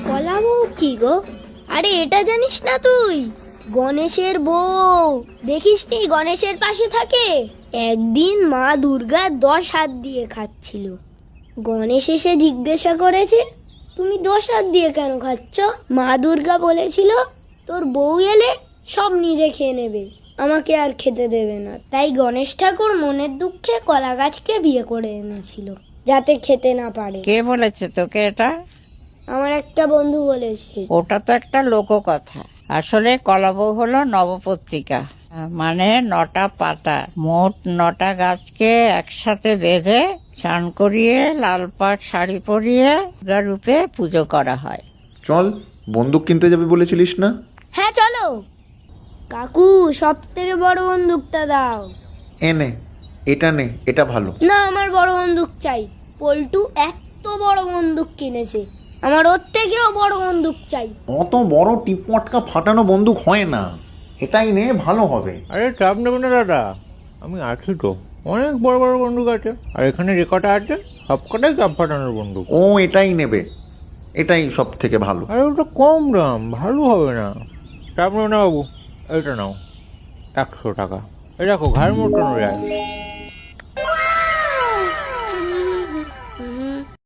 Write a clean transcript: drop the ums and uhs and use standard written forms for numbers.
কলা বউ কি গো? আরে এটা জানিস না তুই? গণেশের বউ। দেখিসনি গণেশের পাশে থাকে? একদিন মা দুর্গা 10 হাত দিয়ে খাচ্ছিল। গণেশ এসে জিজ্ঞাসা করেছে, তুমি 10 হাত দিয়ে কেন খাচ্ছ? মা দুর্গা বলেছিল, তোর বউ এলে সব নিজে খেয়ে নেবে, আমাকে আর খেতে দেবে না। তাই গণেশ ঠাকুর মনের দুঃখে কলা গাছকে বিয়ে করে এনেছিল, যাতে খেতে না পারে। কে বলেছে তোকে এটা? আমার একটা বন্ধু বলেছে। ওটা তো একটা লোককথা। আসলে কলাবউ হলো নবপত্রিকা, মানে 9টা পাতা। মোট 9টা গাছকে একসাথে বেঁধে স্নান করিয়ে লাল পাট শাড়ি পরিয়ে দুর্গা রূপে পুজো করা হয়। চল, বন্দুক কিনতে যাবি বলেছিলিস না? হ্যাঁ চলো। কাকু, সব থেকে বড় বন্দুকটা দাও। এনে, এটা নে, এটা ভালো। না, আমার বড় বন্দুক চাই। পল্টু এত বড় বন্দুক কিনেছে, আমার ওর থেকেও বড় বন্দুক চাই। অত বড় টিপমটকা ফাটানো বন্দুক হয় না, এটাই নে, ভালো হবে। আরে চাপ নেবে না দাদা, আমি আছি তো। অনেক বড় বড় বন্দুক আছে, আর এখানে যে কটা আছে সব কটাই চাপ ফাটানোর বন্দুক। ও এটাই নেবে, এটাই সব থেকে ভালো। আরে ওটা কম দাম, ভালো হবে না। চাপ নেবে না বাবু, এটা নাও 100 টাকা। এই দেখো ঘাড় মোটানো যায়।